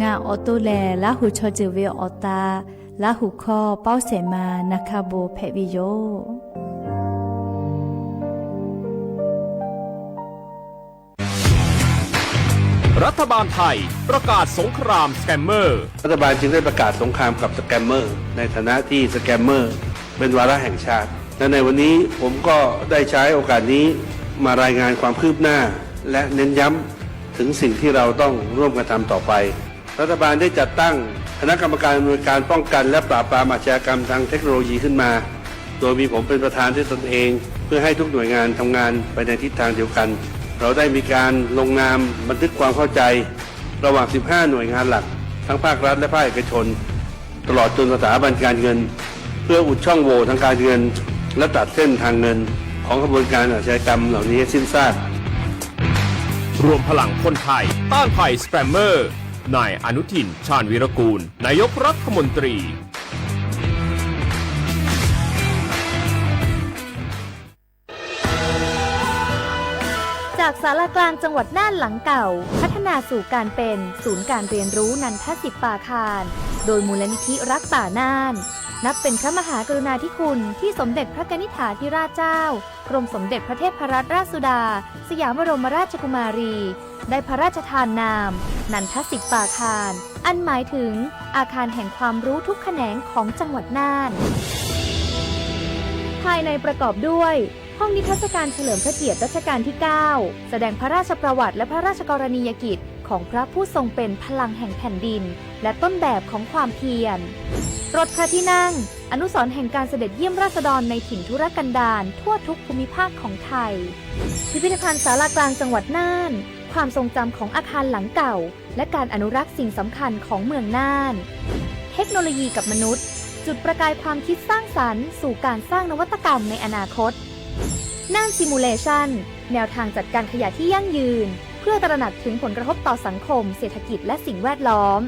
งาออโตแลละหูชอเจเวออตาละหูคอเป้าเสมานะคะโบเพวิโยรัฐบาลไทยประกาศสงครามสแกมเมอร์รัฐบาลจึงได้ประกาศสงครามกับสแกมเมอร์ในฐานะที่สแกมเมอร์เป็นวาระแห่งชาติและในวันนี้ผมก็ได้ใช้โอกาสนี้มารายงานความคืบหน้าและเน้นย้ำถึงสิ่งที่เราต้องร่วมกันทำต่อไปรัฐบาลได้จัดตั้งคณะกรรมการอำนวยการป้องกันและปราบปรามอาชญากรรมทางเทคโนโลยีขึ้นมาโดยมีผมเป็นประธานด้วยตนเองเพื่อให้ทุกหน่วยงานทำงานไปในทิศทางเดียวกันเราได้มีการลงนามบันทึกความเข้าใจระหว่าง 15 หน่วยงานหลักทั้งภาครัฐและภาคเอกชนตลอดจนสถาบันการเงินเพื่ออุดช่องโหว่ทางการเงินและตัดเส้นทางเงินของกระบวนการอาชญากรรมเหล่านี้ให้สิ้นซากรวมพลังคนไทยต้านภัยสแกมเมอร์นายอนุทินชาญวีรกูลนายกรัฐมนตรีจากศาลากลางจังหวัดน่านหลังเก่าพัฒนาสู่การเป็นศูนย์การเรียนรู้นันทศิษย์ป่าคารโดยมูลนิธิรักป่าน่านนับเป็นพระมหากรุณาธิคุณที่สมเด็จพระกนิษฐาธิราชเจ้ากรมสมเด็จพระเทพรัตนราชสุดาสยามบรมราชกุมารีได้พระราชทานนามนันทศิษย์ป่าคารอันหมายถึงอาคารแห่งความรู้ทุกแขนงของจังหวัดน่านภายในประกอบด้วยห้องนิทรรศการเฉลิมพระเกียรติรัชกาลที่ 9 แสดงพระราชประวัติและพระราชกรณียกิจของพระผู้ทรงเป็นพลังแห่งแผ่นดินและต้นแบบของความเพียรรถพระที่นั่งอนุสรณ์แห่งการเสด็จเยี่ยมราษฎรในถิ่นทุรกันดารทั่วทุกภูมิภาคของไทยพิพิธภัณฑ์ศาลากลางจังหวัดน่านความทรงจำของอาคารหลังเก่าและการอนุรักษ์สิ่งสำคัญของเมืองน่านเทคโนโลยีกับมนุษย์จุดประกายความคิดสร้างสรรค์สู่การสร้างนวัตกรรมในอนาคตน่านซิมูเลชันแนวทางจัดการขยะที่ยั่งยืนเพื่อตระหนักถึงผลกระทบต่อสังคมเศรษฐกิจและสิ่งแวดล้อม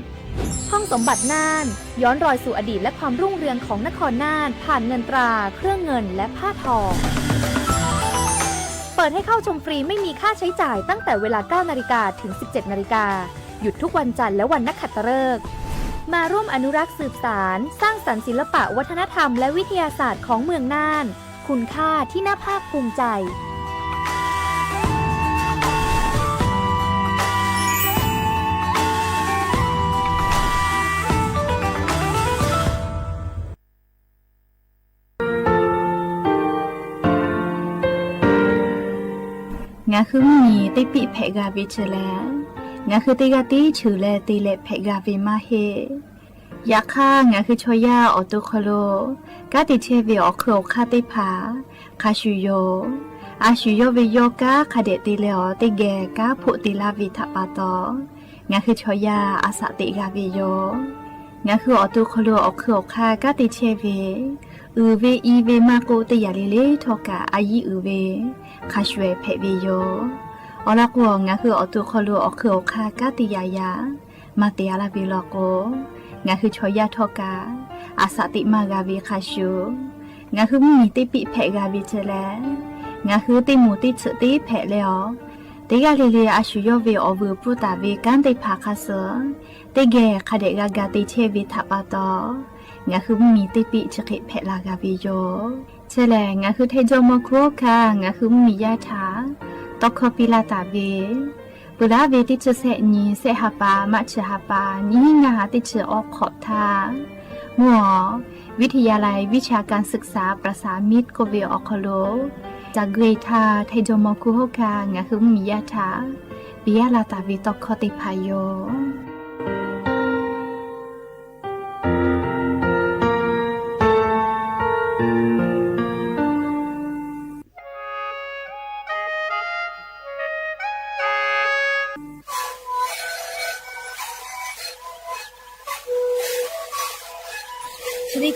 ห้องสมบัติน่านย้อนรอยสู่อดีตและความรุ่งเรืองของนครน่านผ่านเงินตราเครื่องเงินและผ้าทองเปิดให้เข้าชมฟรีไม่มีค่าใช้จ่ายตั้งแต่เวลา 9 นาฬิกาถึง 17 นาฬิกาหยุดทุกวันจันทร์และวันนักขัตฤกษ์มาร่วมอนุรักษ์สืบสานสร้างสรรค์ศิลปะวัฒนธรรมและวิทยาศาสตร์ของเมืองน่านคุณค่าที่น่าภาคภูมิใจงาคือมีติปิเพกาวิเชแลงาคือติกาติฉือแลติเลเพกาวิมาเฮยาค่างาคือชอยาออโตโคโลกาติเชเวอโคคาติผาคาชูโยอาชูโยเวโยกาคาเดติเลอติแกกาโพติลาวิทะปาตองาคือชอยาอาสะติกาเวโยงาคือออโตโคโลอโคคากาติเชเวเวอีเวมาโกติยาเลเลทอกาอายีเวคาชเวเพเวโยอลักวงาคือออโตโคโลอโคคากาติยายามาเตียลาเวโลโกงาคือชอยาทอกาอาสติมากาวิคาชูงาคือมีติปิเพกาวิเจแลงาคือติมูติฉติเพเลอติกาเลเลอาชูโยเวอเวปุตาเวกันติภาคาเสติเกคาเดกากาติเชวิทัปาตองาคือมีติปิฉกิเพลากาวิโยเชแลงาคือเทโจโมโคคางาคือมียาถาตอกคปิลาตาเวปุราเวติเชเสนีเสหปามัชหปานิงาติเชออกขอบทามัววิทยาลัยวิชาการศึกษาประสานมิตรโกเวออคโลจากเกรทาไทโจโมคุโฮคางาคือมียาถาปิยาลาตาวิตอกคติพายโย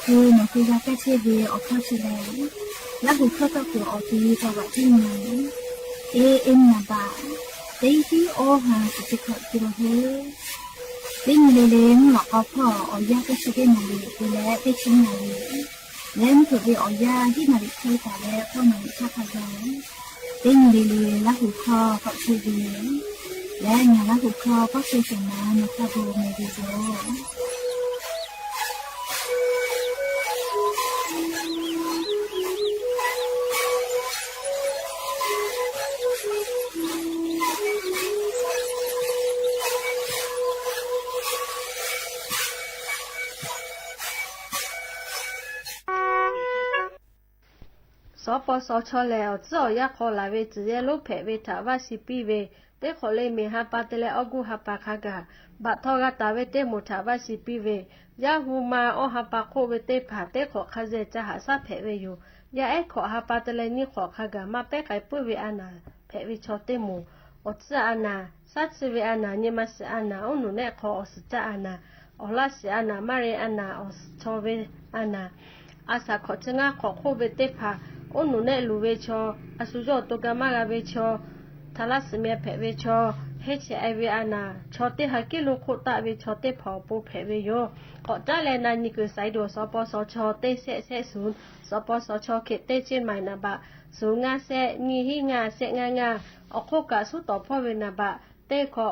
คือหนูคือยาแก้เชื้อวีออกข้าวเชื้อและหูเข้าตะกัวออกทีจังหวัดที่ไหนเอ็มนาบาเดที่โอฮาสุดขอกิโลเฮลิงเลงหลอกเอาพ่อออยาแก้เชื้อนาลีคือและได้ชิ้นนาลีเล่นถูกวีออยาที่นาลีที่แต่แล้วพ่อหนูชาพยาลิงเลและหูข้อขอเชื้อวี และงานละหุบคอก็คือสิ่งนั้นนะคะโบเมดิโจสปสชแล้วเจ้าอยากขอลาเวจีเยลูกเพเวทาวาสิปีเวเตขอเลยมีฮาปาเตเลอกูฮาปาคากาบัดทอกาตาเวเตมุทาวาสิปีเวยาฮูมาอฮาปาโคเวเตผาเตขอคาเจจะหาซาเพเวอยู่ยาเอขอฮาปาเตเลนี่ขอคากามาเปไข่ปุ้ยเวอานาเพเวชอเตมูอดซาอานาซัดเซเวอานาเนมาสอานาอนุเนขออสจาอานาอลาสอานามาเรอานาอสชอเวอานาอาสาขอชงาขอโคเวเตผาโอหนูเนลูเวชออาสุโจโตกามากาเวชอทาลัสเมียเพเวชอเฮชไอเวอานาชอเตฮักกิลุโคตาเวชอเตผอปูเพเวโยขอจ้าแลนานิกุไซโดสปสชเตเซเซศูนย์สปสชเขตเตเจนใหม่นาบะสูงาเซนีฮิงาเซงางาอโคกาสุต่อพ่อเวนาบะเตขอ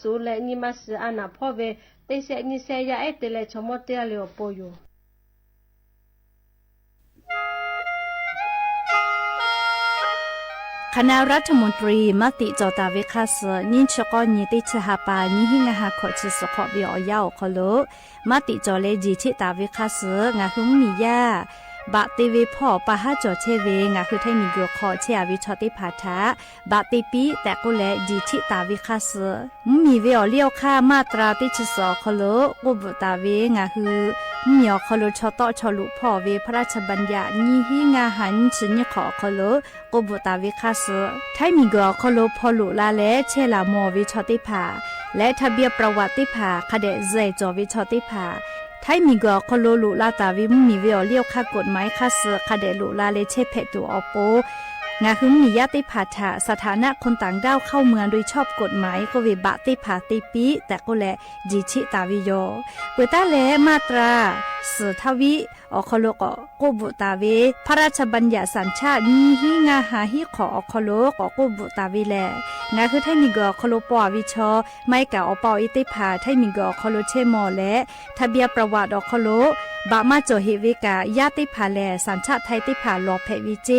สูและนิมาสอานาพ่อเวเตเซนิเซยาเอเตเลชมอเตเลโอโปโยคณะรัฐมนตรีมติจอตาเวคาสนินชกอนิติชหาปานิหิงาหาขอชิสขอบิอยาวขลุมติจอเลจีชิตาเวคาสงาหุมมียาบะติเวพ่อปะหาจอเชเวงาคือไทยมีกขอเชอวิชอติภาทะบะติปีแต่กุเลจีชิตาเวคาสมีเวอเลี้ยวค่ามาตราติชสอขลุกุบตาเวงาคือมีอขลุชอตอชอลุพ่อเวพระราชบัญญัตินิหิงาหันชนิขอขลุกุบตาเวคาสไทยมีกขลุพอลุลาและเชลามอวิชอติภาและทะเบียนประวัติภาคเดเจจอวิชอติภาไทยมีกคโลลุลาตาวิมุมีเวอเลี้ยวค่ากฎหมายค่าเสือคเดลุลาเลเชเพตัวอโปงาคือมีญาติผาถะสถานะคนต่างด้าวเข้าเมืองโดยชอบกฎหมายก็เวบะติผาติปีแต่ก็แลจีชิตาวิโยเปตาเลมาตราสือทวิอคโลกโกบุตาเวพระราชบัญญัติสัญชาตินีหิงาหาหิขออคโลกโกบุตาวิแลงาคือไทยมีกคโลปอวิชอไม่กะอปออิติผาไทยมีกคโลเชมอและทะเบียนประวัติอคโลบะมาโจเฮเวกาญาติผาแลสัญชาติไทยติผาลอเพวิเจ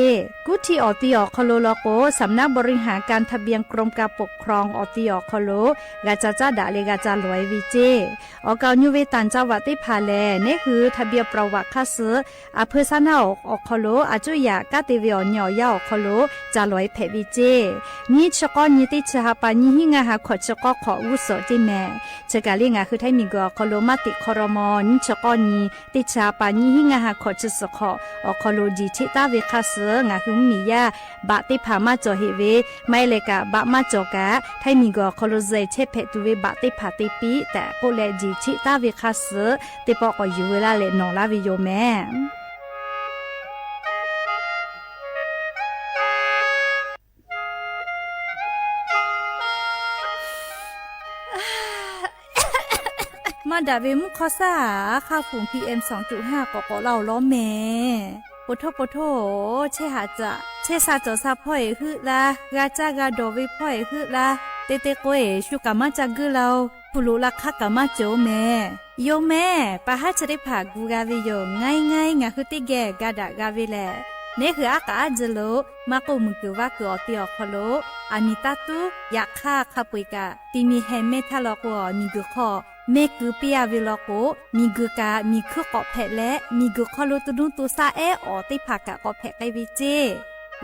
กุทีออติอคโลโลโกสำนักบริหารการทะเบียนกรมการปกครองออติอคโลกาจาจาดาเลกาจาลอยวิเจออกาญูเวตันจาวติผาแลนี่คือทะเบียนประวัติคาเสอเพซานาอคโลอาจุยากาติเวอญอยาอคโลจาลอยเพวิเจนี่ชกอนิติชหาปานิหิงาหาขอชกอขออุสจิแมเจกาเลงาคือไทยมีกอคโลมาติคอรมอนิชกอนีติชาปานิหิงาหาขอชสขออคโลจีชิตาเวคาเสงาคือมียาบะติพามาจอเฮเวไม่เลกะบะมาจอกะไทยมีกอคโลเจเชเพตุเวบะติพาติปีแต่โกเลจีชิตาเวคาเสติปอกอยู่เวลาเลนอลาวิโยแม่มาดาเวมุคอซาค่าฝุ่น PM 2.5ก็เราล้อแม่ปโทปโทเชหาจะเชซาจอซาพ่อยคือละกาจากาโดวิพ่อยคือละเตเตโกเอชุกามาจากือเราผู้รู้ลักคักกามาโจแม่โยแม่ปะหาจะได้ผ่ากูกาวิโยง่ายงาคือติแกกาดากาวิแลนี่คืออากาศโลมาโกมุกว่ากูอติอคโลอามิตาตุอยากฆ่าคาปุยกะติมีเฮเมทาลอกวมีกุขอเมกุเปียวิลโกมีกุกามีคือเกาะแพะและมีกุคอโลตุนุตุซาเออติภากะเกาะแพะไกวิเจ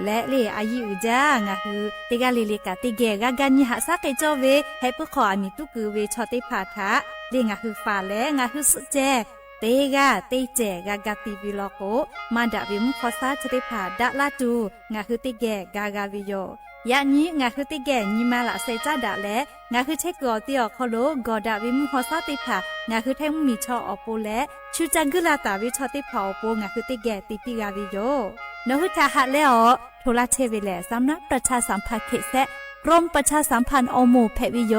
และเลอายุจางาคือติกาเลกะติเกกะกันยิหาซาเกจอเวให้ปุขออามิตุกุเวชอติภาทะเลงาคือฟาและงาคือสุเจเตกาเตเจกากาติวิลโกมาดาวิมุคอซาจะได้ผ่าดะลาตูงาคือติเกกากาวิโยยะนี้งาคือติแก่ညီมาละเซจาดะและงาคือเช็กกอติอคอโลกอดาวิมุฮอซาติผางาคือไทมุมีชออโปและชูจังกุลาตาวิชอติผาอโปงาคือติแก่ติปิกาวิโยนหุทาหะและอโทราเชเวแลสำนักประชาสัมพันธ์เขตแซะกรมประชาสัมพันธ์อโมเพวิโย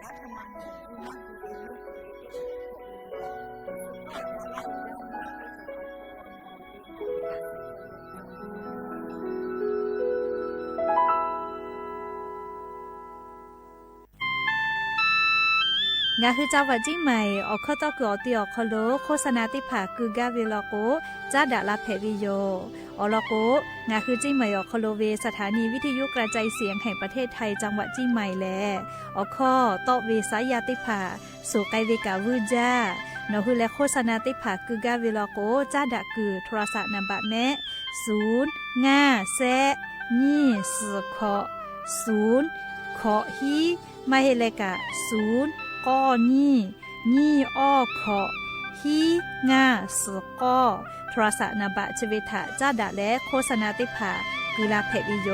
งาคือเจ้าวัดจิ้งใหม่ออกข้อต่อกือตีออกคอโลโฆษณาติผาคือกาเวลโกจ้าดาลาเพวิโยอลโกงาคือจิ้งใหม่ออกคอโลเวสถานีวิทยุกระจายเสียงแห่งประเทศไทยจังหวัดจิ้งใหม่แลออกข้อต่อเวสายาติผาสู่ไกเวกาวูจ้านอคือและโฆษณาติผาคือกาเวลโกจ้าดาคือโทรศัพท์นำบะแม่0 5 แซนี่สือขอ0ขอฮีมาเฮเลกะ0ก้อนี่อ้อขอฮีงาสก้อโทรศัพท์นบะชเวทะจ้าดะและโฆษณาติภากุลาเพวิโย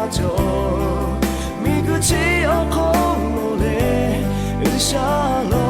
마저 미그치 어코노레 으샬로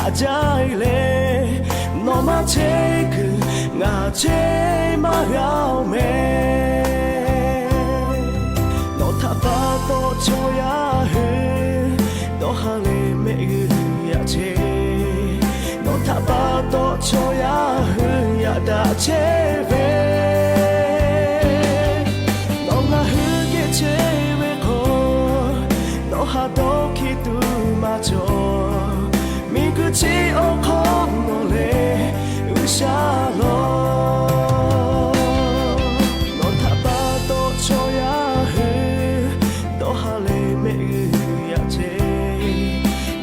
하자일래 너만 제그 나제 마음에 너 타봐도 줘야 해너 할래 매일야지 너 타봐도 줘야 해야다 제배 너가 흙에 제외고 너 하도 기도마저 미그치 어코노레 으샬로 넌 타봐도 줘야 해너 할래 매일야지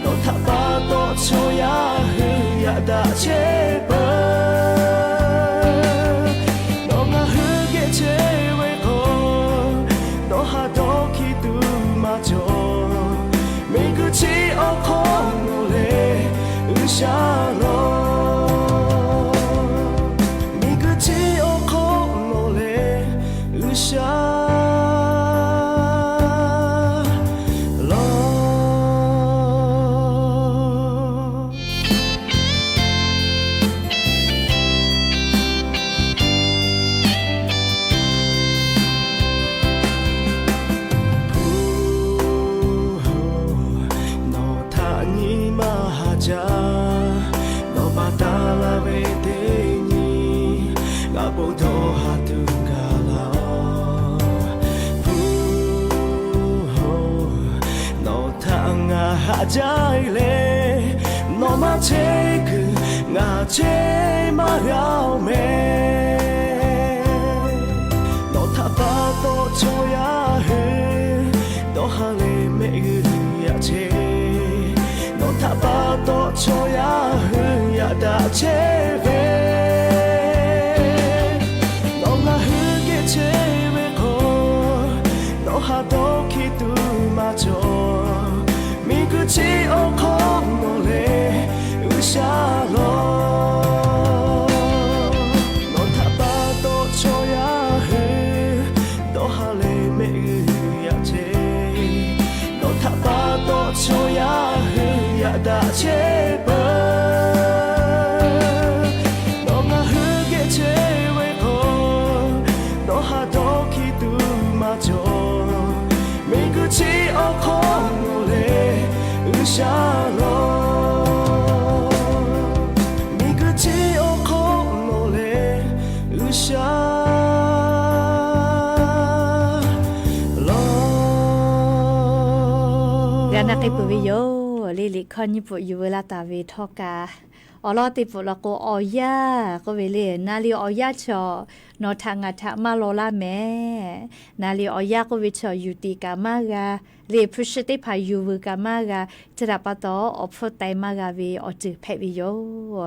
넌 타봐도 줘야 해야다 제발 너가 흙에 제외고 너 하도 기도마저 미그치 어코노레 으샬로 미그치 어코노레 으샬로 너 바다라 베데니 가보도 하든가라 너 당하자일래 너만 제그 나제 마음에 너 타봐도 줘야 해너 할래 매일야지 너 타봐도 줘야 해야다 제배 너가 흙에 제외고 너 하도 기도마저 미그치 어코노레 으샬로 너 타봐도 줘야 해너 할래 매일야지 너 타봐도 줘야 해야다 제발 너가 흙에 제외고 너 하도 기도마저 미그치 어코노레 으샬로 미그치 어코노레 으샬로 Ganake puviyo lili khani pu yuwela tawe thoka oloti pu lako oya ko vele nali oya cho no thanga tha malola me nali oya ko vicho yuti kamaga le phushite pha yuwu kamaga chrapato opho taimaga vi ochu pheviyo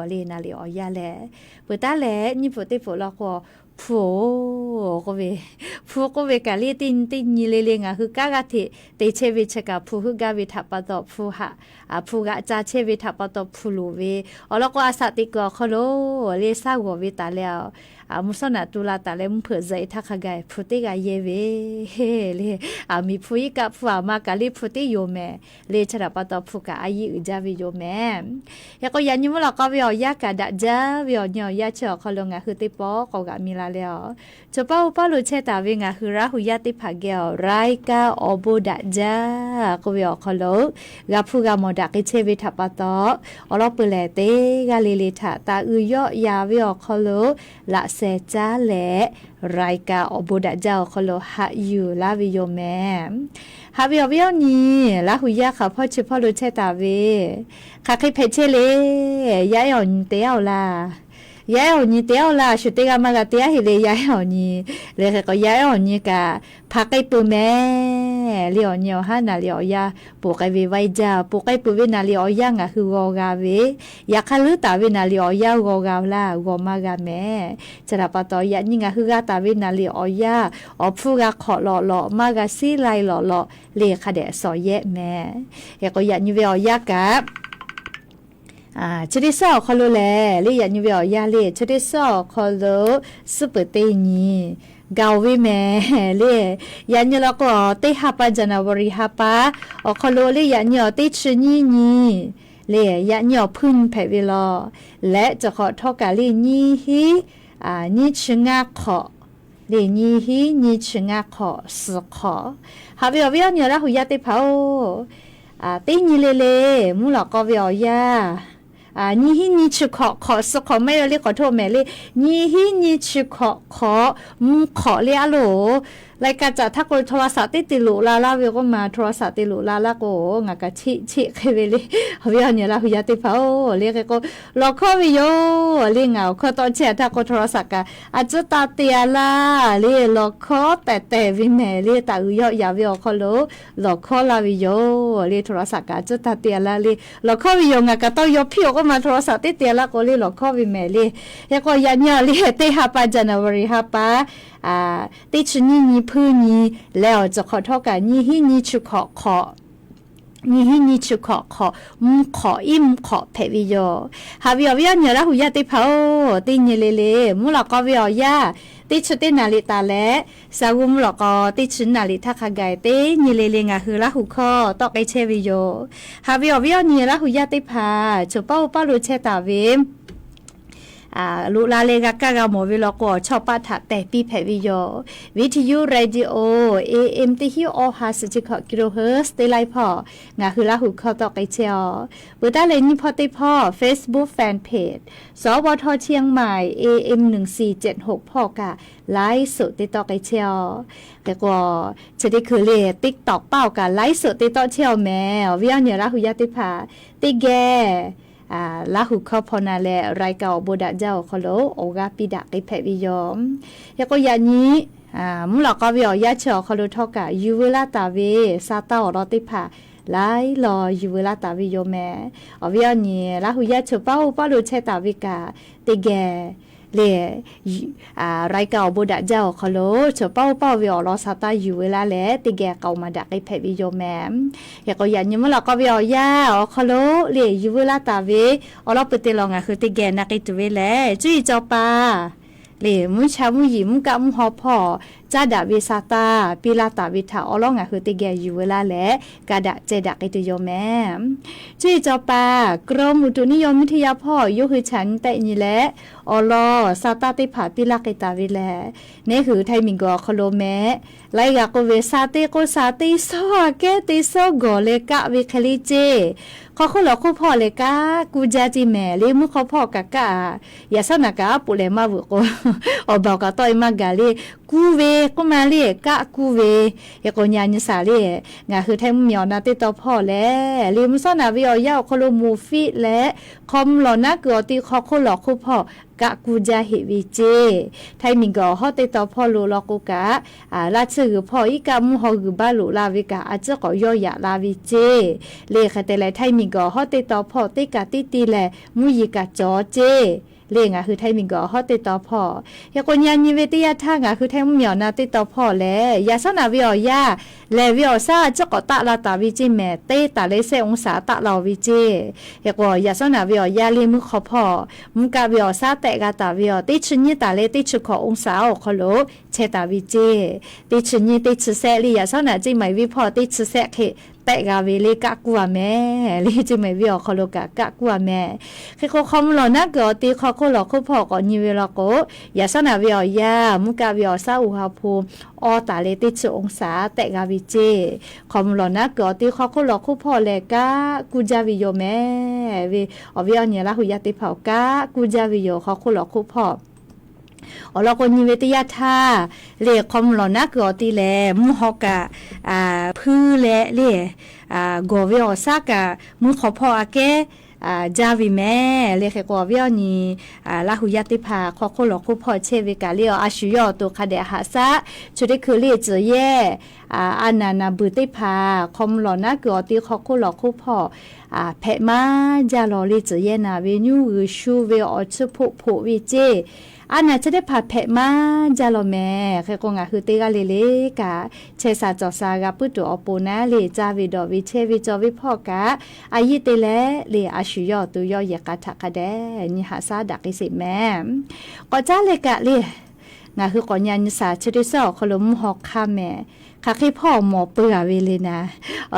le nali oya le puta le ni puti pu lako 푸 고베 푸 고베 갈리 띵띵 니레랭아 흐까가티 데체비 체가 푸 흐가비 타빠도 푸하 아 푸가 자체비 타빠도 푸루베 얼럭고 아사티고 컬로 레사고 비탈레 아 무슨나 둘라탈레 므즈이 타카가이 푸티가 예베 헤레 아미 푸이가 푸아마 갈리 푸티 요메 레차라빠도 푸가 아이 의자비 요메 야고 야니물라고 비어 야가다자 비어 녀 야쳐 컬롱아 흐티뽀 거가 미라了就包包路车大วิ่งคือราหุยติภาเกลไรกาอบูดะจ้าก็วิอคโลกับผู้กามดักเชวิทัปตออลอปเลเตกาลิลิทะตาอือยอยาวิอคโลละเซ จ้าและรายการอบดะเจ้าคโลหะอยู่ลาวิโยแมฮาวิโอวิโอนี่ลาหุยาค่ะพ่อชื่อพ่อรู้ใช่ตาเวค่ะใครเพชรเลยยายอ่อนเตียวล่ะยายอ่อนนี่เตียวล่ะชุดเตกามากะเตียหิเลยยายอ่อนนี่เลยก็ยายอ่อนนี่กะพักไก่ปูแม่เลี้ยวเหนียวฮะน่ะเลี้ยวยาปูไก่เวไว้จ้าปูไก่ปูเวน่ะเลี้ยวยางะคือกอกาเวอยากคาลือตาเวน่ะเลี้ยวยากอกาล่ะกอมากะแม่จะรับปะตอยะนี่งะคือกะตาเวน่ะเลี้ยวยาอฟูกะขอหล่อๆมากะซีไลหล่อๆเลคะเดสอแยะแม่ยะก็ยะนี่เวยากะชดิซอคอโลแลเลยยะนี่เวยาเลชดิซอคอโลซุปเปอร์เตนี่กาววิแม่เลยยันยละก็เตหาปาจันวริหาปาอคอโลเลยยันยอเตชนี่เลยยันยอพึ่งแผ่เวลาและจะขอทอกาลีนี่ฮีนี่ชงาขอเลยนี่ฮีนี่ชงาขอสขอฮาวิอวิอันยละหุยาเตเผาเตนี่เลมูหลอกก็วิอยานี่ฮีนี่ชุขอสขอไม่เรียกขอโทษแม่เลยนี่ฮีนี่ชุขอขอเรียโหลรายการจะถ้าคนโทรศัพท์ติดหลุลาเวก็มาโทรศัพท์ติดหลุลาก็งากะชิเคเวเลยเฮาเนี่ยละหุยาติเผาเรียกก็รอข้อวิโยเรียงเอาข้อตอนแชร์ถ้าคนโทรศัพท์กะอาจจะตาเตียล่ะเรียรอข้อแต่วิแม่เรียตาอุยอยาวิโอข้อโลรอข้อลาวิโยเรียโทรศัพท์กะจะตาเตียล่ะเรียรอข้อวิโยงากะต้องยอพี่ก็มาโทรศัพท์ติดเตียล่ะก็เรียรอข้อวิแม่เรียแล้วก็ยันเนี่ยเรียเตหาปาจันวริหาปาติชนี่พื้นนี้แล้วจะขอโทษกันนี่ฮีนี่ชุขอนี่ฮีนี่ชุขอขออิ่มขอเพวิโยฮาวิอวิอันเนี่ยละหุยาติเผาติเนเลมูหลอกก็วิอยาติชุตินาลิตาและสาวุมหลอกก็ติชุนาลิทักไกติเนเลงะคือละหุคอตอกไอเชวิโยฮาวิอวิอันเนี่ยละหุยาติพาจุเป้าลุเชตาเวลูลาเลกะกะกะโมวิลก็ชอบปะทะแต่ปีแผวิโยวิทยุเรดิโอ AM ที่ฮิออฮาสจิกกิโลเฮิร์ตได้ไลพองาคือละหุเข้าตอกไอเชียวเบต้าเลนี่พอติพ่อ Facebook Fanpage สวทเชียงใหม่ AM 1476พ่อกะไลฟ์สดติดต่อไอเชียวแล้วก็จะได้คือเลย TikTok เป้ากะไลฟ์สดติดต่อเชียวแม่วิญญาณเนี่ยละหุยาติพาติแกลาหุเข้าพอนาแลรายเก่าบดะเจ้าคโลโอกาปิดะกิเพวิยอมแล้วก็ยานี้มุหลอกก็วิอยาเชอคโลทอกะยูเวลาตาเวซาตาอรอติพาไลรอยูเวลาตาวิโยแมอวิอันนี้ลาหุยาเชอเป้าโลเชตาวิกาติแกเลยรายเก่าบดะเจ้าคโลเชอเป้าวิอรอซาตายูเวลาแลติแกเก่ามาดักกิเพวิโยแมแล้วก็ยันมุหลอกก็วิอยาคโลเลยยูเวลาตาเวอรอปติลองคือติแกนักตุเวแลจุยจอปาเลยมุชามุยิมกับมุฮอพอจาดาวิซาตาปิลาตาวิทาอลองคือติแกอยู่เวลาแลกาดะเจดะกิตุโยแม่จุยจอปากรมอุตุนิยมวิทยาพ่อยุคือฉันแต่นี่แหละอลอซาตาติผาปิลากิตาวิแลนี่คือไทมิงกอคโลแม่ไลกะโกเวซาเตโกซาติโซเกติโซโกเลกะวิคลิเจเขาคนหลอกคู่พ่อเลยกะกูจาจิแม่เลยมุเขาพ่อกะกะอย่าสนากะปุเลมาบุโกอบอกกะต้อยมากะเลยกูเวกูมาเลยกะกูเวอย่าก็ญาณิสาเลยงาคือแท้มึงเหมียวนาติต่อพ่อแล้วเลยมุสนาวิอยาคโลมูฟิและคอมหลอนะเกอติเขาคนหลอกคู่พ่อกะกูจาเฮวิเจไทมิงกอฮอติต่อพ่อโลลอกูกะลาชื่อพ่ออีกะมุฮอกุบาลุลาวิกะอาจจะก็ย่อยะลาวิเจเลคแต่ไลไทมิงกอฮอติต่อพ่อติกะติตีแลมุยิกะจอเจเลงคือไทมิงกอฮอติต่อพ่อยาคนยานิเวติยาทางคือไทมเหมียวนาติต่อพ่อแลยาสนาวิอยาแลวิอซาจะก็ตะลาตาวิจิแม่เตตาเลเซองศาตะลาวิเจยาก็ยาสนาวิอยาเลมุขอพ่อมุกะวิอซาแตกะตาวิอติชญิตาเลติชขอองศาอคโลเชตาวิเจติชญิติชเซลิยาสนาจิไหมวิพ่อติชเซเคแต่กาเวเลกะกัวแม่ลิจิไม่วิอคโลกะกะกัวแม่คือเขาคอมหลอนะกอติเขาคนหลอกเขาพอก็นิเวลก็ยาสนาวิอยามุกะวิอซาอุฮาภูออตาเลติชองศาแต่กาวิเจคอมหลอนะกอติเขาคนหลอกเขาพอเลกะกูจาวิโยแม่วิอวิอเนี่ยละหุยาติเผากะกูจาวิโยเขาคนหลอกเขาพอ เราก็นิเวศยาธาเรียกคอมหลอนักกอตีแลมุฮอกะพื้แลเรียกอเวอซากะมุขอพออาเกจาวิแม่เรียกกอเวอนี่ลาหุยาติภาขอโคหลอคุพอเชวิกาเรียอาชุยอตัวคาเดหาซะชุดได้คือเรียกเจเย่อานาบุติภาคอมหลอนักกอตีขอโคหลอคุพอแพมาจาลอเรียกเจเย่นาเวนูชูเวอชุพุพุวิเจอันน่ะจะได้ผ่าแผะมาจาโลแม่เคยกงอ่ะคือเตกาเลเลกะเชซาจอซากะปุตโตอปูนะเลจาวิดอวิเชวิจอวิพ่อกะอายิเตเลเลอาชุยอตุยอยกะทักกะแดนี่หาซาดักอิสิแม่ก็จ้าเลกะเลงะคือก่อนยันสาชดิซอคลมฮอกคาแม่ค่ะคือพ่อหมอเปื่อเวเลยนะ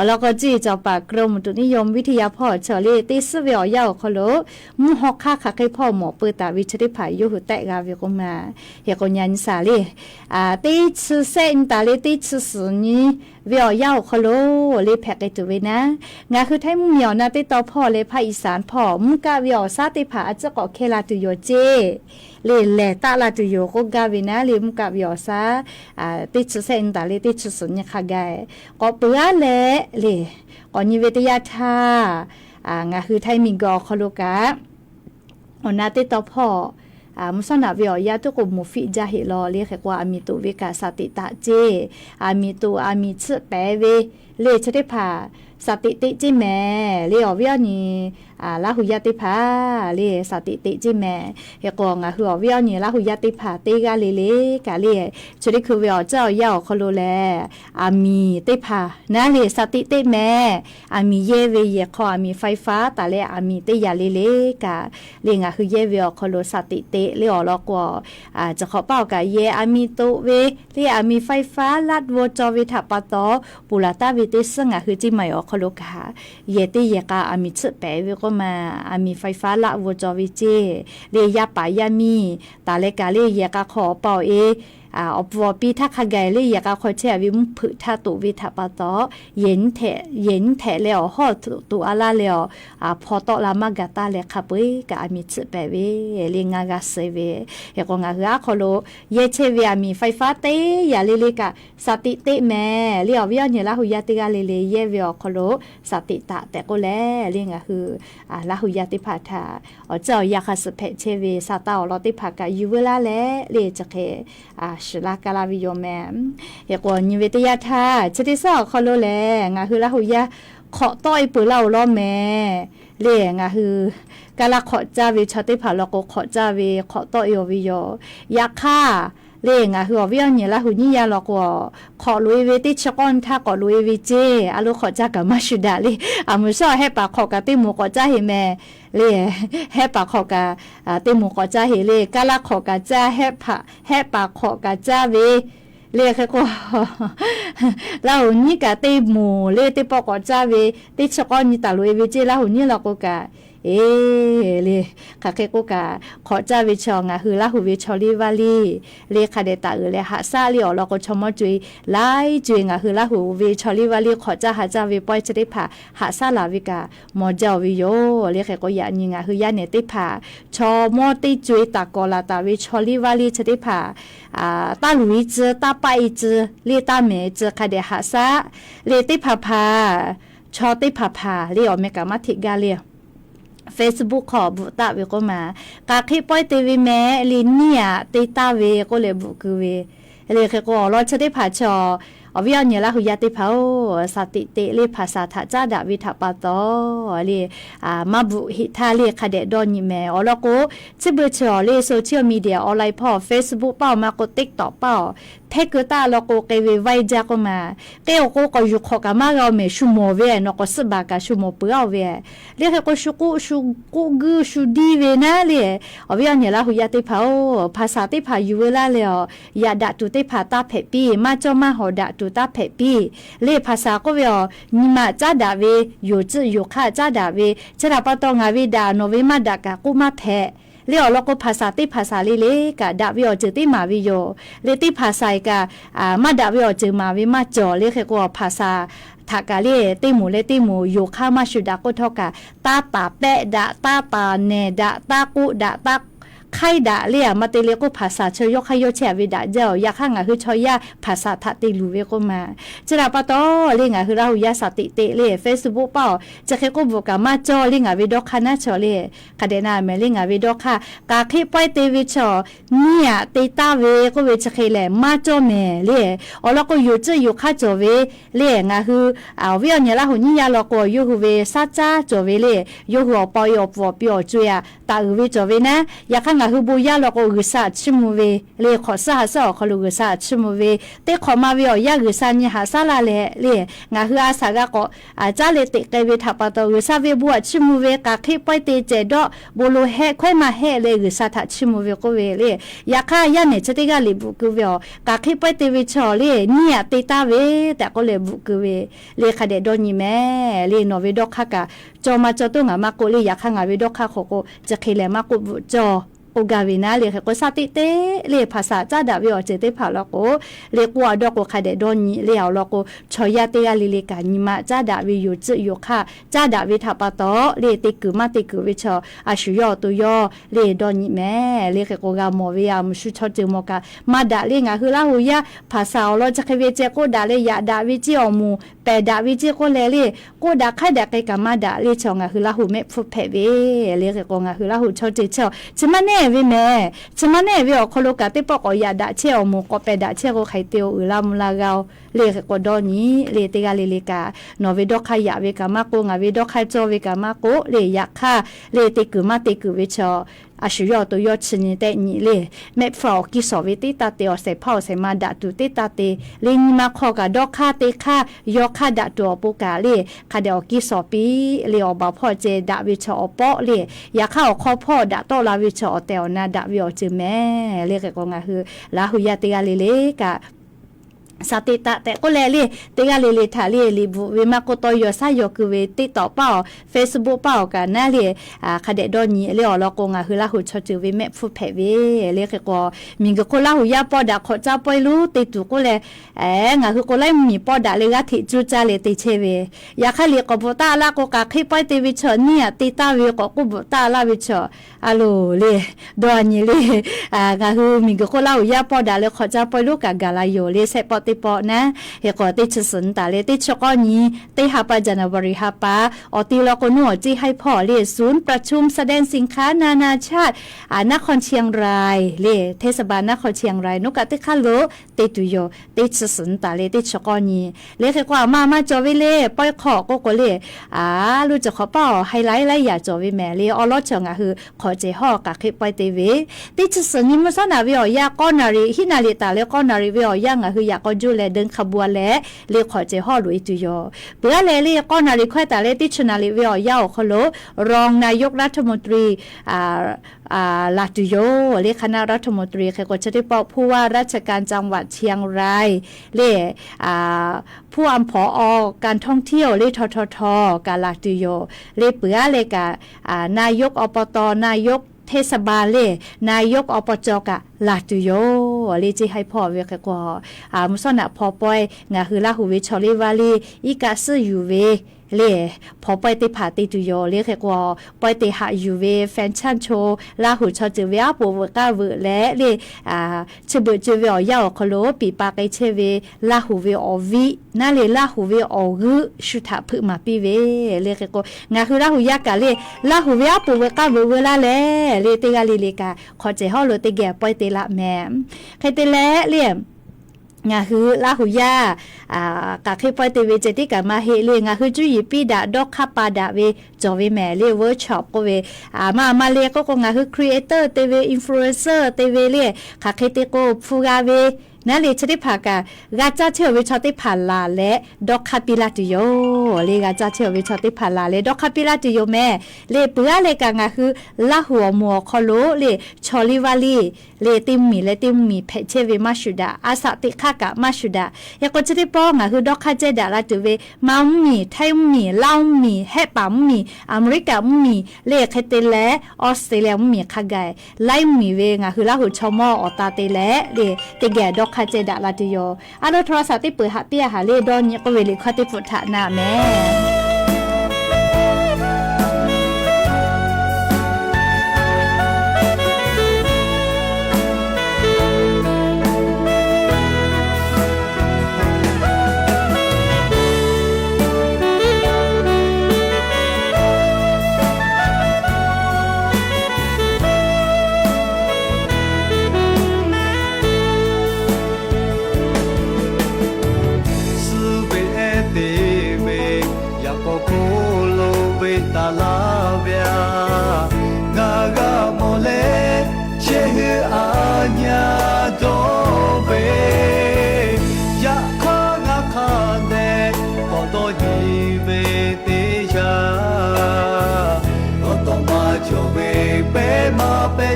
แล้วก็จี้เจ้าปากกรมอุตุนิยมวิทยาพ่อเฉลี่ยติสเวียวเย้าคโลมุฮอกค่ะคือพ่อหมอเปื่อตาวิชริภายยุหุแตกาวิกมาเฮกอนยันสาลีติชื่อเส้นตาเลติชื่อสุนีเวียวเย้าคโลเลยแพกไอตัวเวนะงาคือไทยมุเหมียวนาติต่อพ่อเลยภาคอีสานพ่อมุกาเวียวซาติผาอาจจะเกาะเคลาตุโยเจเลแหล่ตาลาตุโยก็กาวินะเลมุกาเวียวซาติชื่อเส้นตาเลติชื่อสุนีค่ะไงก็เปื่อเลก็นิเวศยาธางาคือไทยมีกอคโลกะนาติต่อพ่อมุสนาเวียยาตุกุมุฟิจาฮิลอเรียกว่าอามิตุเวกาสติตะเจอามิตุอามิชเปเวเลชได้ผ่าสติติจิแม่เรียเวียนี่ลาหุยาติภาเรียสติติจิแม่เฮกองหัวเวียนี่ลาหุยาติภาเตกาเลกาเรียชได้คือเวียเจ้าเย้าคโลแลอามีติภานะเรียสติติแม่อามีเยเวเยคออามีไฟฟ้าตาเลอามีติยาเลกาเรียงคือเยเวียคโลสติติเรียลอกว่าจะขอเป้ากะเยอามีตุเวเรียอามีไฟฟ้าลัดโวจอวิทัปตอปุลาตาวิติซึ่งคือจิไม่ออกคโลกาเยติเยกาอามีชเปเวก็มาอามีไฟฟ้าละวจอวิเจเรียปายามีตาเลกาเรียกาขอเป่าอปวปีทักขไกเรียกาคอยเชวิมผึทาตุวิทัปตอเย็นแถแล้วฮอตุอาลาแล้วพอตอลามากาตาเลคาปุยกะอามีชเปเวเรียงากาเซเวเฮกงากาคโลเยเชเวอามีไฟฟ้าเตยาเลกาสติเตแม่เรียวิญญาณละหุยาติกาเลเยเวคโลสติตะแต่ก็แลเรียงคือละหุยาติภาทาเจ้ายาคาสเพเชเวซาตาลอติภากายูเวลาแลเรจะเคชลากาลาวิโยแมเฮกว่านิเวศยาธาชติซอคโลแลงาคือละหุยาขอต้อยปือเล่าล้อแม่เรียงคือกาลาขอจาวิชติภาลโกขอจาวิขอต้อยวิโยยาค่าเรียงคือวิญญาณละหุนี่ยาลอกว่าขอลุยเวติชกอนถ้าขอลุยวิเจอาลุขอจากัมาชุดาลีมุสอให้ปากขอกะติหมูขอจาให้แม่เรียให้ปากขอกะติหมูขอจาให้เลกาลาขอกะจาให้ปากขอกะจาวิเรียกก็เรานี่กะติหมูเรียติปอกจาวิติชกอนนี่ตาลุยวิเจเรานี่เราก็กะเลยค่ะแค่กูกะขอจ้าวิชองคือละหูวิชอลีวาลีเลคาเดตาเลยหาซาลีอเราก็ชมจุยไล่จุยคือละหูวิชอลีวาลีขอจ้าหาจ้าวิปอยจะได้ผ่าหาซาลาวิกามอเจ้าวิโยเลแค่ก็ยานี่คือยาเนติผ่าชอมอติจุยตากอลาตาวิชอลีวาลีจะได้ผ่าตาลุยจืตาไปจืเลตาเมจืคาเดหาซาเลติผ่าชอติผ่าเลอเมกามาทิกาเลียFacebook ขอบุตรเวก็มากาคิปอยทีวีแม่ลินเนี่ยติตาเวก็เลยบุกเวเลยคือก็รอจะได้ผ่าชอวิญญาณละหุยาติภาสติเตเลภาษาทะจาดาวิทัปตอเลมาบุหิทาเลคเดดอนยิแมอแล้วก็จิบชอเลโซเชียลมีเดียออนไลน์พอ Facebook เป้ามาก็ TikTok เป้าเทกตาแล้วก็เกวไวจากมาเกวก็ยุคกามาเราเมชุโมเวนก็สบากาชุโมเปเอาเวเรียกก็ชุกุกูชุดีเวนะเลยอวิญญาณละหุยาติภาภาษาติภาอยู่เวลาเลยยาดะตุติภาตาเพปีมาจอมาหอดะตุตาเพปีเลภาษาก็เวนิมาจาดาเวอยู่จื้ออยู่ค่าจาดาเวจะรับปตองาวิดาโนเวมาดากะกุมาเพเรียกเราก็ภาษาติภาษาลิเลกะดาวิโอเจติมาวิโยเลติภาษากะมาดาวิโอเจมาวิมาจอเรียกก็ภาษาทากาเลติหมูเลติหมูอยู่ข้ามาชุดาก็เท่ากับตาป่าแปะดะตาป่าเนดะตากุดะตา ไข่ด่าเลี่ยมาเตเลก็ภาษาเชยกให้ยกแฉวิดาเจ้าอยากข้างคือชอยาภาษาทัติลูเวก็มาจะดาปะตอเลี่ยคือเรายาสติเตเล่เฟซบุ๊กเป้าจะเคก็บอกมาจอเลี่ยวิดอกคณะชอเล่คดีนาเมเลี่ยวิดอกค่ะกาคิปอยเตวิชอเนี่ยเตตาเวก็เวจะเคแลมาจอเมเล่อแล้วก็อยู่จะอยู่ค่าจอเวเลี่ยคือวิญญาณละหุ่นยาลก็อยู่เวซาจ้าจอเวเล่อยู่หัวปอยอบวบปีอจุยตาเวจอเวนะอยากข้างคือบุยาลก็อุษาชิมูเวเล่ขอสาสอขลุอุษาชิมูเวเตขอมาเวอยากอุษานี่หาซาลาเล่เล่คืออาสากก็จ้าเล่เตเกเวทับปะตออุษาเวบัวชิมูเวกาคิปอยเตเจดอบุโลเฮค่อยมาเฮเล่อุษาทัชิมูเวก็เวเล่อยากข้ายันเนี่ยจะได้กาลิบุกเวกาคิปอยเตวิชอเล่เนี่ยเตตาเวแต่ก็เลยบุกเวเล่คาเดดอนี่แม่เล่นอเวดอกค่ะกะจอมาจอตัวงามาโกเล่อยากข้างาเวดอกค่ะโคโกจะเคเลมาโกจอโอกาวินาเลยก็สติเตเลยภาษาจ้าดาวิอเจเตผาแล้วก็เลยกัวดอกก็คาเดดอนนี่เลยเอาแล้วก็ชอยาเตยาลิเลกานิมาจ้าดาวิอยู่จือยู่ค่ะจ้าดาวิทับปะตอเลยติกือมาติกือวิชออาชุยอตัวยอเลยดอนนี่แม่เลยก็กามอวิยามชุชอจืมอกามาดาเลยงาคือลาหูยาภาษาเราจะเคเวเจก็ดาเลยยาดาวิจิอมูแปดาวิจิก็เลยก็ดาค่ดาไกกามาดาเลยชองาคือลาหูเมฟุเพเวเลยก็งาคือลาหูชอจืชอจะมาเน่วิแม่ฉะนั้นเนี่ยวิอคโลกาติปอกอยาดาเชอมูก็เปดาเชก็ไข่เตียวอุลามุลาเกาเลก็ดอนี้เลติกาเลกานอเวดอกขยะเวกามาโกงาเวดอกขจอเวกามาโกเลยยะค่ะเลติกุมาติกุวิชออาชุยอตัวยอชินิเตนี่เลเมฟรอกิสอวิติตาเตอเสพาเสมาดาตุติตาเตเลนิมาขอกาดอกค่ะเตค่ะยอค่ะดาตัวปุกาเลคาเดอกิสอปีเลอบาพ่อเจดาวิชอปอเลยาข้าวข้อพ่อดาโตลาวิชอเตอนาดาวิอจือแม่เลก็งาคือลาหุยาติกาเลกาสติตะแต่ก็แลลี่เตกาเลทาลีลิบุเวมาโกโตยอซายอคือเวติต่อเป้า Facebook เป้ากันนะเลคาเดดอนี่เลอลอกงาคือลาหุชอจือเวแม่ฟุเพเวเลก็มีก็คนลาหุยาปอดาขอจ้าปอยรู้ติตุก็แลงาคือก็ไลมีปอดาเลกาทิจูจาเลติเชเวยาคาเลก็บ่ตาลาก็กะคิปอยติวิชอเนี่ยติตาเวก็กุบ่ตาลาวิชออะโลเลดอนี่เลงาคือมีก็คนลาหุยาปอดาเลขอจ้าปอยรู้กะกาลาโยเลเซปอติปอนะเฮก็ติชสนตาเลติชกอนี้ติหาปาจันวริหาปาอติลกนัวจิให้พ่อเลศูนย์ประชุมแสดงสินค้านานาชาตินครเชียงรายเลเทศบาลนครเชียงรายนกติคาโลติตุโยติชสนตาเลติชกอนี้เลเฮก็มาจอวิเลปอยขอก็เลรู้จักขอเป้าไฮไลท์ไลอย่าจอวิแม่เลอลอชงคือขอเจฮอกะคิปอยเตเวติชสนิมสนาวิอยากอนารีหินาลิตาเลกอนารีวิอยางคืออยากจูเลเดินขบวนและเลขอเจฮอลุยตุยอเปื่อเลก็นาริค่อยแต่เลติชนาลิวิอยาวคโลรองนายกรัฐมนตรีลาตุโยเลคณะรัฐมนตรีเคก็จะได้บอกผู้ว่าราชการจังหวัดเชียงรายเลผู้อำผอการท่องเที่ยวเลททกาลาตุโยเลเปื่อเลกนายกอบตนายกเทศบาลเลนายกอบจกะลาตุโยเลจิให้พ่อเวกก็มุสนะพอปอยงาคือลาหูเวชอลิวาลีอีกาซืออยู่เวเลพอไปติผาติตุโยเลแค่กว่าไปติหาอยู่เวแฟชั่นโชว์ลาหูชอจือเวอาปูวกาเวและเลเชเบจือเวอยาวคโลปีปาไกเชเวลาหูเวอวินั่นเลลาหูเวอรึชุทะพึมาปีเวเลแค่กว่างาคือลาหูยากะเลลาหูเวอาปูวกาเวเวลาเลติกาเลกาขอเจฮอโลติแกไปติละแม่ใครติและเลงาคือลาหุยากะเคปอยเตเวเจติกะมาเฮเลงาคือจุยปีดาดอกคาปาดาเวจอเวแม่เลเวิร์กช็อปก็เวมาเลก็งาคือครีเอเตอร์เตเวอินฟลูเอนเซอร์เตเวเลคาเคเตโกฟูกาเวนั่นเลยชนิดผากากาจ้าเชื่อวิชาติผ่านลาและดอกคาปิลาติโยเลกาจ้าเชื่อวิชาติผ่านลาและดอกคาปิลาติโยแม่เลเปื้อเลกางาคือลาหัวมัวคอโลเลชอลิวาลีเลติมมีเลติมมีเพเชเวมาชุดาอาสาติคากะมาชุดายากจะได้ป้องคือดอกคาเจดาลาตุเวมามีไทยมีลาวมีแฮปามมีอเมริกามีเลคเตเลออสเตรเลียมีคากายไลมีเวงาคือลาหัวชอมออตาเตเลเลเตแกดอกคาเจดาลาติโยอาโลโทรศัพท์ที่เปิดหาเปียหาเลดอนเนี่ยก็เวลิคติฟุตะนาแม่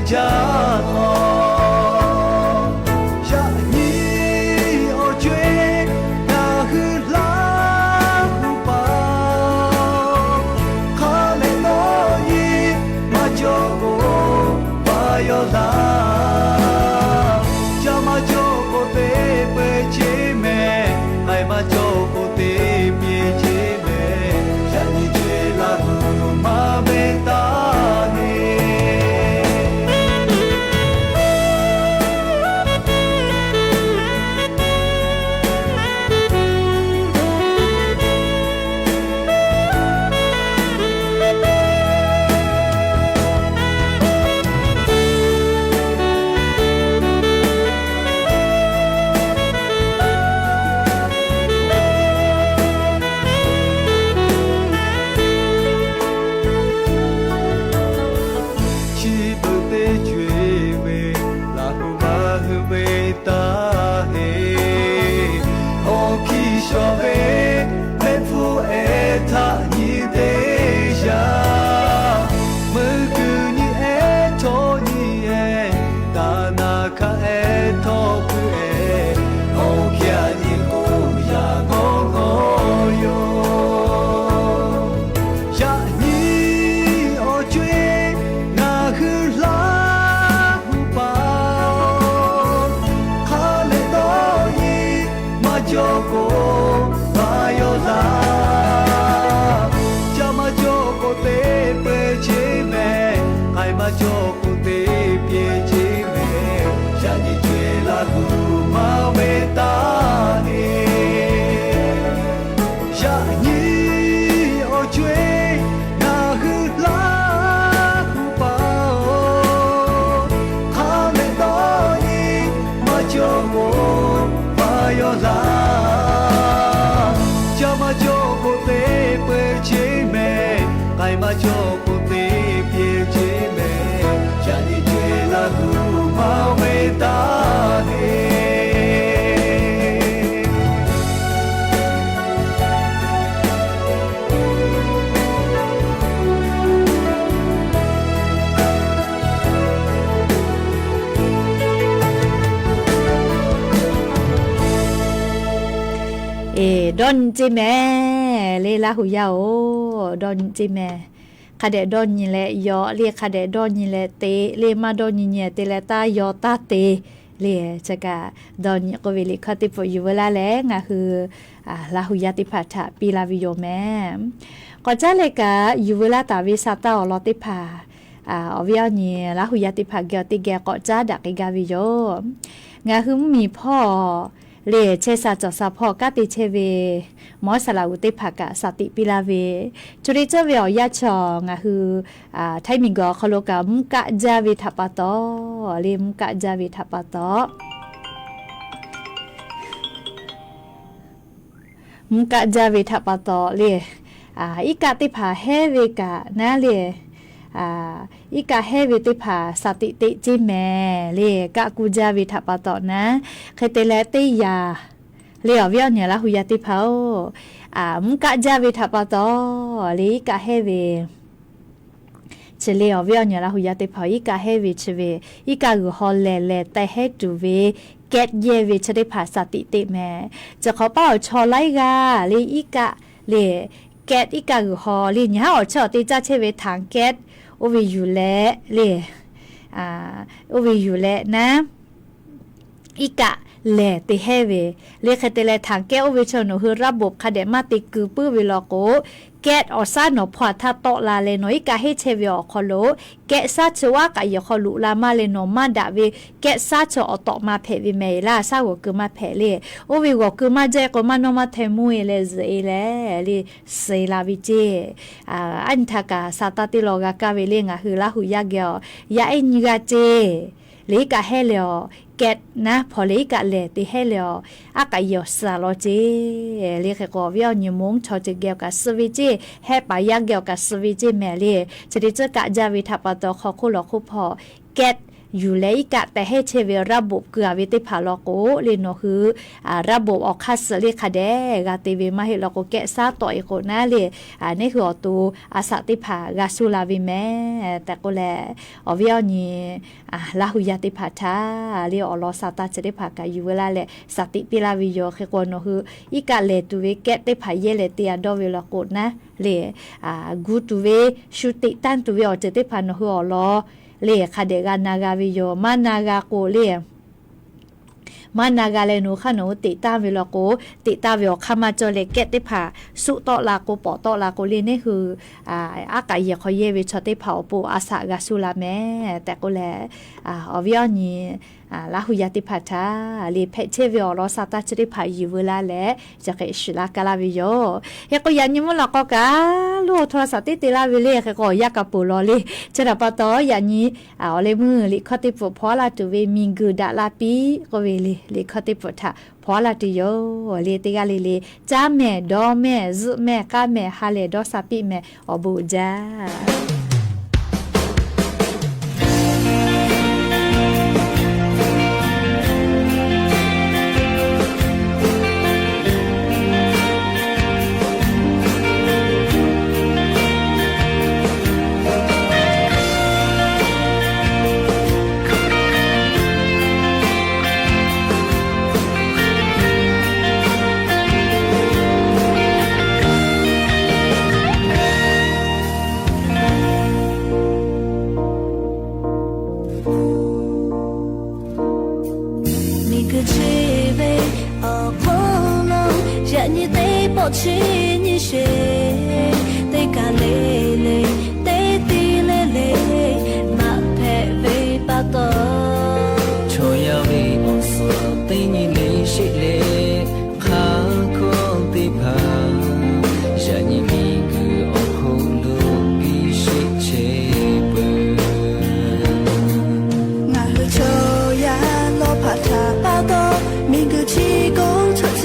家好。ดอนจิแม่เลลาหูยาโอดอนจิแม่คาเดดอนนี่แหละยอเรียกคาเดดอนนี่แหละเตเลมาดอนนี่เนี่ยเตละตายอตาเตเลจะกะดอนก็เวลิคาติปอยู่เวลาแลงะคือลาหูยาติพัทะปีลาวิโยแม่ก็จะเลยกะอยู่เวลาตาวิซาตาอลอติพาอวิยานี่ลาหูยาติพักเกติแกก็จะดักกาวิโยงะคือมีพ่อเลเชซาจอซาพอกาติเชเวมอสลาอุติภากะสติปิลาเวจุริเจเวอยาชองะคือไทมิงกอคโลกะมุกะจาวิทัปปะตอเลมุกะจาวิทัปปะตอมุกะจาวิทัปปะตอเลอีกะติภาเฮเวกะนะเลอีกาเฮวิติภาสติติจิแม่เลกะกูจาวิทัปปะตอนะเคเตเลติยาเลอวิอเนี่ยละหุยติภามุกะจาวิทัปปะตอเลกะเฮเวเชเลอวิอเนี่ยละหุยติภาอีกะเฮวิเชเวอีกะกูฮอลเลแต่เฮตูเวเกตเยวิชติภาสติติแม่จะขอเป้าชอไลกาเลอีกะเลเกตอีกะกูฮอเลเนี่ยอชอติจาเชเวทางเกตโอวิอยู่แลเลโอวิอยู่แลนะอีกะแลติเฮเวเลคเตเลทางแกโอวิชโนคือระบบคาเดมาติกือปื้อวิลโกแกออซาโนพอทาโตลาเลโนอีกะเฮเชเวอคอโลแกซาชวากะยคอลุลามาเลโนมาดาเวแกซาชอตอมาเพวิเมลาซาวกือมาเพเลโอวิวกือมาเจกมาโนมาเทมุเลเซเลลีเซลาวิเจอันทากาซาตาติโลกากาเวเลงะคือลาหุยาเกอยาเอญิกาเจเลกะเฮเลอเกตนะพอเลกะเลติเฮเลออากะยอซาโลเจเลกะกอวิอญมงชอเจเกกะสวิเจเฮปายาเกกะสวิเจแมเลจะดิเจกะจาวิทัปปะตอขอคุลอคุพอเกต อยู่เลยกะแต่ให้เชเวระบบเกือเวติผาลอโกเลยเนาะคือระบบออกคัสเลคะแดกาเตเวมาเฮลอโกแกะซาต่อยโกนะเลยนี่คืออตูอาสาติผากาสุลาวิแม่แต่ก็แลอวิอนี่ลาหุยาติผาทาเรียอลอซาตาจะได้ผากาอยู่เวลาแลสติปิลาวิโยเคโกเนาะคืออีกะเลตุเวแกะติผาเยเลเตียดอเวลอโกนะเลยกูตุเวชุติตันตุเวอเจติผาเนาะคืออลอเลคาเดกานากาวิโยมานากาโกเลมานากาเลนูขะโนติตาเวลโกติตาเวลคามาจอเลเกติผาสุตอลาโกปอตอลาโกเลนี่คืออากาเยคอเยเวชติผาปูอาสากาสุลาแม่แต่ก็แลอวิอนี่ลาหุยาติผาทาเลเพเชเวลอซาตาจติผาอยู่เวลาแลจะเกชิลากาลาวิโยเฮก็ยันยมลก็กาโลโทรศัพท์ติลาเวเลก็ยากะปูลอเลจะดาปะตอยันนี้เลมือลิคอติปพอลาตุเวมิงกุดาลาปีก็เวเลคอติปทาพอลาติโยเลติกาเลจ้าแม่ดอแม่ซุแม่กาแม่ฮาเลดอซาปิแม่อบูจา起你些，得干累累，得地累累，马配为巴多。错呀为我说，对你累些累，卡空的怕，让你明个我后路比谁切不。俺和错呀，老怕他巴多，明个起工出家。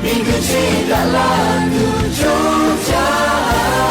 Mingu chida la tu jo ja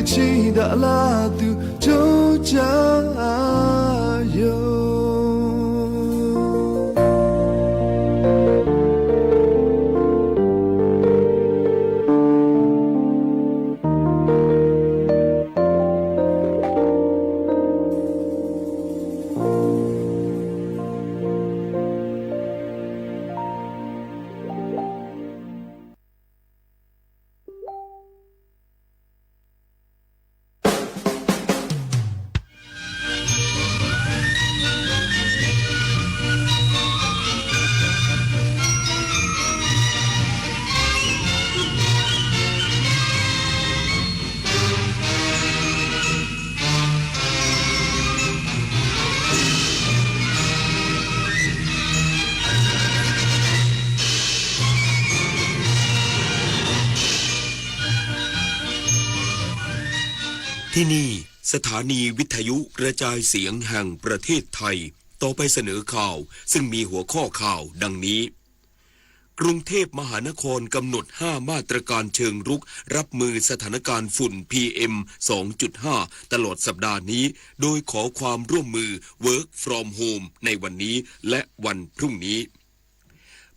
期的拉杜就加油。ที่นี่สถานีวิทยุกระจายเสียงแห่งประเทศไทยต่อไปเสนอข่าวซึ่งมีหัวข้อข่าวดังนี้กรุงเทพมหานครกำหนด5มาตรการเชิงรุกรับมือสถานการณ์ฝุ่น PM 2.5 ตลอดสัปดาห์นี้โดยขอความร่วมมือ Work from Home ในวันนี้และวันพรุ่งนี้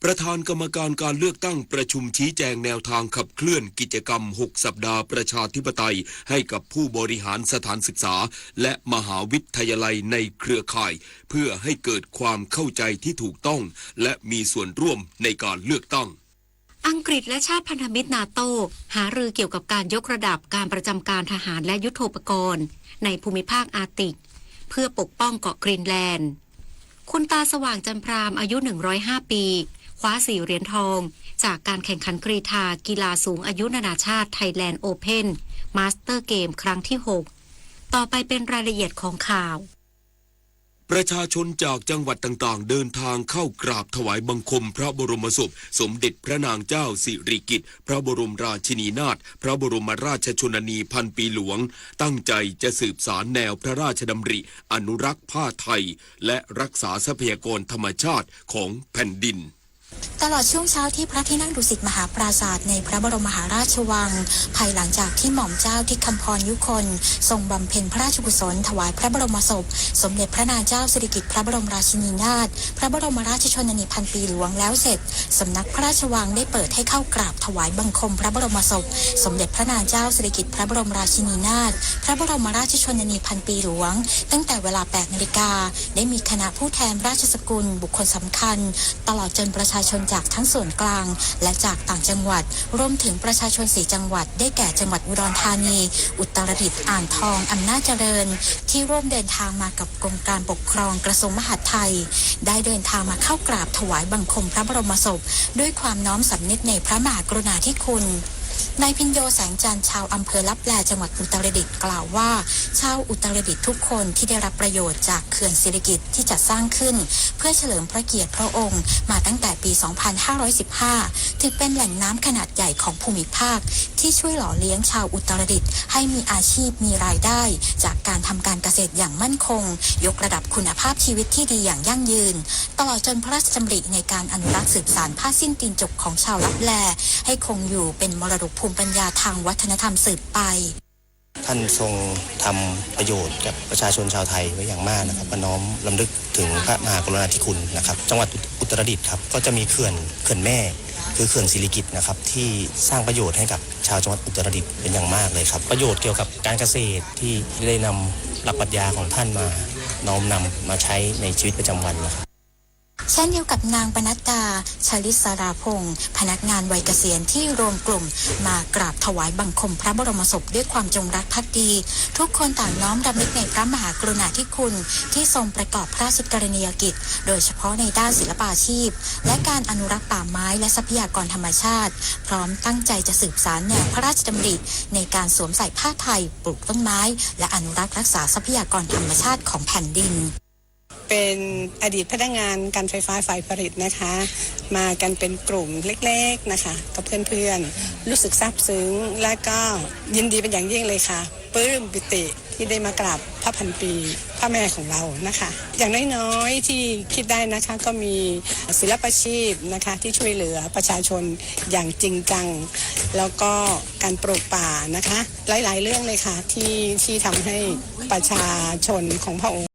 ประธานกรรมการการเลือกตั้งประชุมชี้แจงแนวทางขับเคลื่อนกิจกรรม6สัปดาห์ประชาธิปไตยให้กับผู้บริหารสถานศึกษาและมหาวิทยาลัยในเครือข่ายเพื่อให้เกิดความเข้าใจที่ถูกต้องและมีส่วนร่วมในการเลือกตั้งอังกฤษและชาติพันธมิตรนาโต้หารือเกี่ยวกับการยกระดับการประจำการทหารและยุทโธปกรณ์ในภูมิภาคอาร์กติกเพื่อปกป้องเกาะกรีนแลนด์คุณตาสว่างจันพรามอายุ105ปีคว้า4เหรียญทองจากการแข่งขันกรีฑากีฬาสูงอายุนานาชาติไทยแลนด์โอเพ่นมาสเตอร์เกมครั้งที่6ต่อไปเป็นรายละเอียดของข่าวประชาชนจากจังหวัดต่างๆเดินทางเข้ากราบถวายบังคมพระบรมศพสมเด็จพระนางเจ้าสิริกิติ์พระบรมราชินีนาถพระบรมราชชนนีพันปีหลวงตั้งใจจะสืบสานแนวพระราชดำริอนุรักษ์ผ้าไทยและรักษาทรัพยากรธรรมชาติของแผ่นดินตลอดช่วงเช้าที่พระที่นั่งดุสิตมหาปราสาทในพระบรมมหาราชวังภายหลังจากที่หม่อมเจ้าทิศคำพรยุคนทรงบำเพ็ญพระราชกุศลถวายพระบรมศพสมเด็จพระนางเจ้าสิริกิติ์พระบรมราชินีนาถพระบรมราชชนนีพันปีหลวงแล้วเสร็จสำนักพระราชวังได้เปิดให้เข้ากราบถวายบังคมพระบรมศพสมเด็จพระนางเจ้าสิริกิติ์พระบรมราชินีนาถพระบรมราชชนนีพันปีหลวงตั้งแต่เวลา 8 นาฬิกาได้มีคณะผู้แทนราชสกุลบุคคลสำคัญตลอดจนประชาชนจากทั้งส่วนกลางและจากต่างจังหวัดรวมถึงประชาชน4จังหวัดได้แก่จังหวัดอุดรธานีอุตรดิตถ์อ่างทองอำนาจเจริญที่ร่วมเดินทางมากับกรมการปกครองกระทรวงมหาดไทยได้เดินทางมาเข้ากราบถวายบังคมพระบรมศพด้วยความน้อมสำนึกในพระมหากรุณาธิคุณนายพิญโยแสงจันทร์ชาวอำเภอลับแลจังหวัดอุตรดิตถ์กล่าวว่าชาวอุตรดิตถ์ทุกคนที่ได้รับประโยชน์จากเขื่อนสิริกิติ์ที่จัดสร้างขึ้นเพื่อเฉลิมพระเกียรติพระองค์มาตั้งแต่ปี 2515 ถือเป็นแหล่งน้ำขนาดใหญ่ของภูมิภาคที่ช่วยหล่อเลี้ยงชาวอุตรดิตถ์ให้มีอาชีพมีรายได้จากการทำการเกษตรอย่างมั่นคงยกระดับคุณภาพชีวิตที่ดีอย่างยั่งยืนตลอดจนพระราชดำริในการอนุรักษ์สืบสานผ้าสิ้นตีนจกของชาวลับแลให้คงอยู่เป็นมรดกภูมิปัญญาทางวัฒนธรรมสืบไปท่านทรงทำประโยชน์กับประชาชนชาวไทยไว้อย่างมากนะครับประน้อมรำลึกถึงพระมหากรุณาธิคุณนะครับจังหวัดอุตรดิตถ์ครับก็จะมีเขื่อนแม่คือเขื่อนสิริกิติ์นะครับที่สร้างประโยชน์ให้กับชาวจังหวัดอุตรดิตถ์เป็นอย่างมากเลยครับประโยชน์เกี่ยวกับการเกษตรที่ได้นำหลักปรัชญาของท่านมาน้อมนำมาใช้ในชีวิตประจำวันนะครับเช่นเดียวกับนางปนัดดาชลิสราพงศ์พนักงานวัยเกษียณที่รวมกลุ่มมากราบถวายบังคมพระบรมศพด้วยความจงรักภักดีทุกคนต่างน้อมรำลึกในพระมหากรุณาธิคุณที่ทรงประกอบพระราชกรณียกิจโดยเฉพาะในด้านศิลปาชีพและการอนุรักษ์ป่าไม้และทรัพยากรธรรมชาติพร้อมตั้งใจจะสืบสานแนวพระราชดำริในการสวมใส่ผ้าไทยปลูกต้นไม้และอนุรักษ์รักษาทรัพยากรธรรมชาติของแผ่นดินเป็นอดีตพนักงานการไฟฟ้าฝ่ายผลิตนะคะมากันเป็นกลุ่มเล็กๆนะคะกับเพื่อนๆรู้สึกซาบซึ้งและก็ยินดีเป็นอย่างยิ่งเลยค่ะ ปลื้มปิติที่ได้มากราบพระพันปีพระแม่ของเรานะคะ อย่างน้อยๆที่คิดได้นะคะก็มีศิลปาชีพนะคะที่ช่วยเหลือประชาชนอย่างจริงจังแล้วก็การปลูกป่านะคะหลายๆเรื่องเลยค่ะที่ทำให้ประชาชนของพระองค์